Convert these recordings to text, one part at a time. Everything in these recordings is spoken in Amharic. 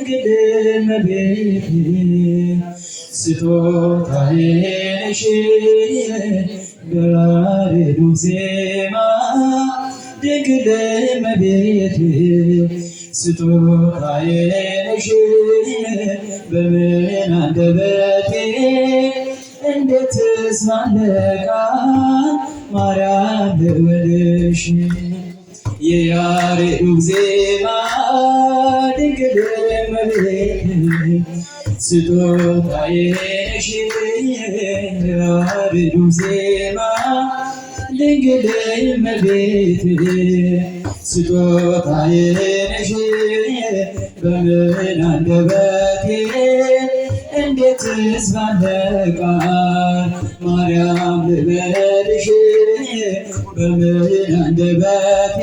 ድንግል እመቤቴ ስጦታዬ ነሽ በያሬዱ ዜማ ድንግል እመቤቴ ስጦታዬ ነሽ በምን አንደበቴ እንዴትስ ባለቃል ማርያም ልበልሽ የያሬዱ ዜማ ድንግል እመቤቴ ስጦታዬ ነሽ የያሬዱ ዜማ ድንግል እመቤቴ ስጦታዬ ነሽ በምን አንደበቴ እንዴትስ ባለቃል ማርያም ልበልሽ በምን አንደበቴ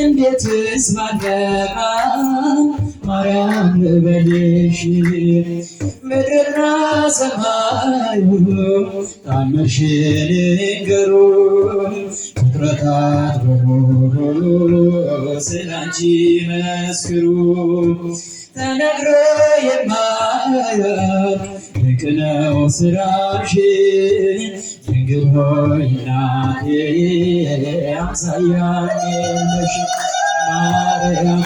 እንዴትስ ባለቃል ማርያም ልበልሽ ምድርና ሰማይ ሁሉ ታምርሽን ይንገሩ ፍጥረታት በሙሉ ስላንቺ መስክሩ ተነግሮ የማያልቅ ድንቅ ነው ስራሽ ድንግል ሆይ እናቴ አምሳያ የለሽ ማርያም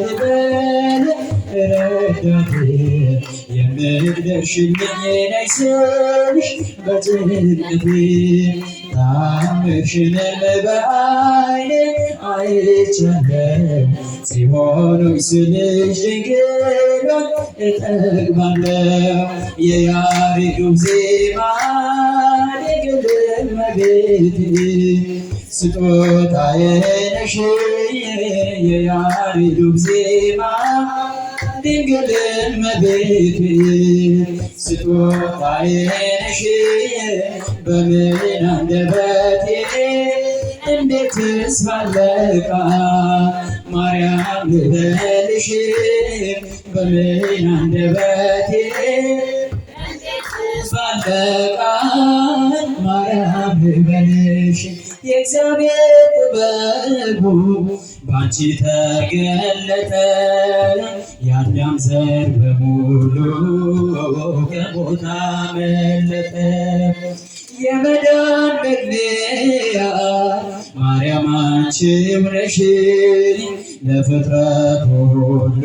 ልበል ረዳቴ የምትደርሽልኝ ነይ ስልሽ በጭንቀቴ ታምርሽን በዓይኔ አይቻለሁ ጽዮን ስልሽ ድንግል እጠግባለሁ የያሬዱ ዜማ ድንግል እመቤቴ ስጦታዬ ነሽ የያሬዱ ዜማ ድንግል እመቤቴ ስጦታዬ ነሽ በምን አንደበቴ እንዴትስ ባለቃል ማርያም ልበልሽ በምን አንደበቴ እንዴትስ ባለቃል ማርያም ልበልሽ የእግዚአብሔር ጥበቡ ባንቺ ተገለጠ የአዳም ዘር በሙሉ ከሞት አመለጠ የመዳን መግቢያ ማርያም አንቺው ነሽ ለፍጥረት ሁሉ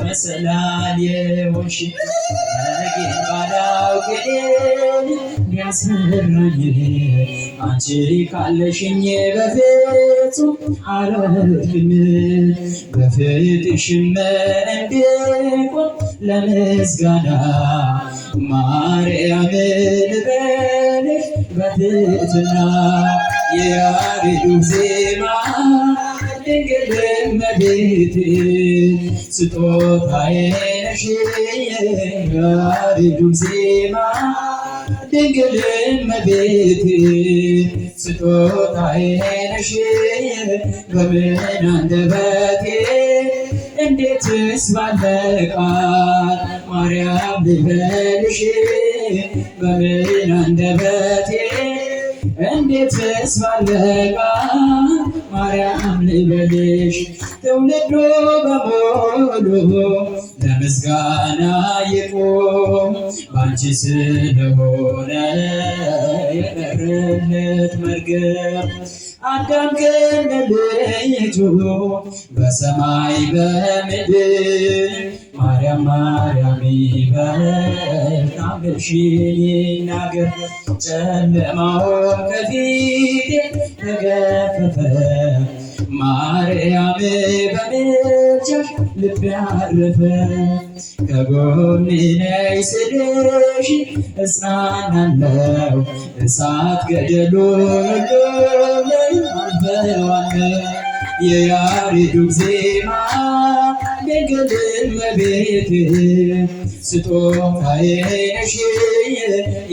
መሰላል የሆንሽ ነገን ባላውቅን ቢያስፈራኝ አንቺ ካለሽኝ በፍጹም አልወድቅም በፊትሽም እንድቆም ለምስጋና ማርያም ልበልሽ በትሕትና የያሬዱ ዜማ ድንግል እመቤቴ ስጦታዬ ነሽ የያሬዱ ዜማ ድንግል እመቤቴ ስጦታዬ ነሽ በምን አንደበቴ እንዴትስ ባለቃል ማርያም ልበልሽ በምን አንደበቴ እንዴትስ ባለቃል ማርያም ልበልሽ ትውልዱ በሙሉ ለምስጋና ይቁም ባንቺ ስለሆነ የቀረለት መርገም አዳም ከነልጁ በሰማይ በምድር ማርያም ማርያም ይበል ታምርሽን ይናገር ጨለማው ከፊቴ ተገፈፈ ማርያም በምልጃሽ ልቤ አረፈ ከጎኔ ነይ ስልሽ እጽናናለሁ እሳት ገደሉን ሁሉ አልፈዋለሁ የያሬዱ ዜማ ድንግል እመቤቴ ስጦታዬ ነሽ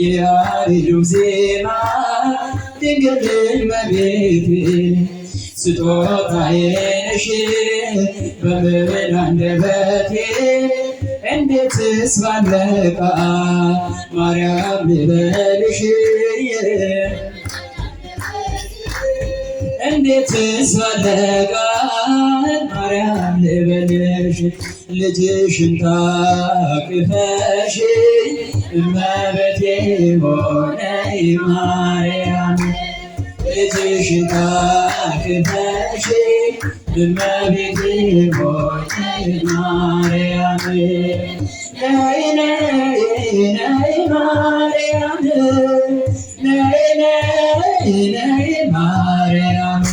የያሬዱ ዜማ ድንግል እመቤቴ ስጦታዬ ነሽ በምን አንደበቴ እንዴትስ ባለቃል ማርያም ልበልሽ እንዴትስ ባለቃል ማርያም ልበልሽ ልጅሽን ታቅፈሽ እመቤቴ ሆነይ ማርያም ልጅሽን ታቅፈሽ እመቤቴ ሆነይ ማርያም ነይ ነይ ነይ ማርያም ነይ ነይ ነይ ማርያም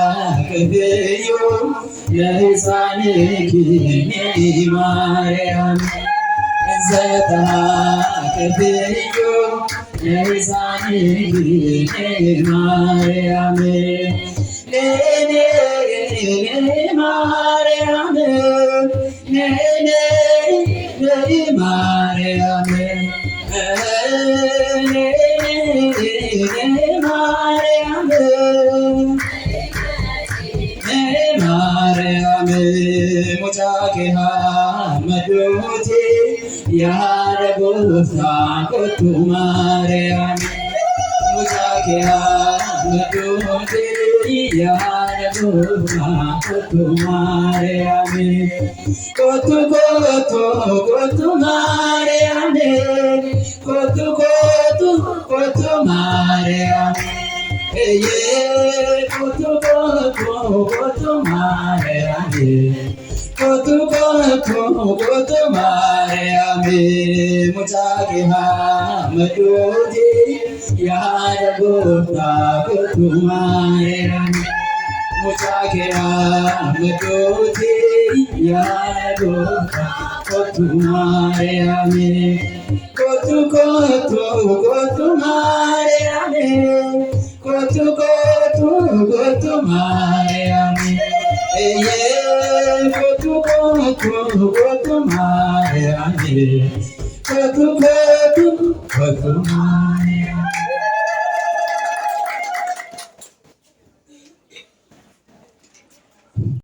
ዘተሃቅፍዮ ለሕፃንኪ ማርያም ዘተሃቅፍዮ ለሕፃንኪ ማርያም ነይ ማርያም ነይ ማርያም ማርያም ሙጫኬሃ መዶቴ ያረጎፍታ ኮቱ ማርያም ሙጫኬሃ መዶቴ ያረጎፍታ ኮቱ ማርያም ኮቱ ኮቱ ኮቱ ማርያም ኮቱ ኮቱ ኮቱ ማርያም ኮቱ ኮቱ ኮቱ ማርያም ኮቱ ኮቱ ኮቱ ማርያም ሙጫኬሃ መዶቴ ያረጎፍታ ኮቱ ማርያም ሙጫኬሃ መዶቴ ያረጎፍታ ኮቱ ማርያም ኮቱ ኮቱ ኮቱ ማርያም ኮቱ ኮቱ ኮቱ ማርያም ኮቱ ኮቱ ኮቱ ማርያም ኮቱ ኮቱ ኮቱ ማርያም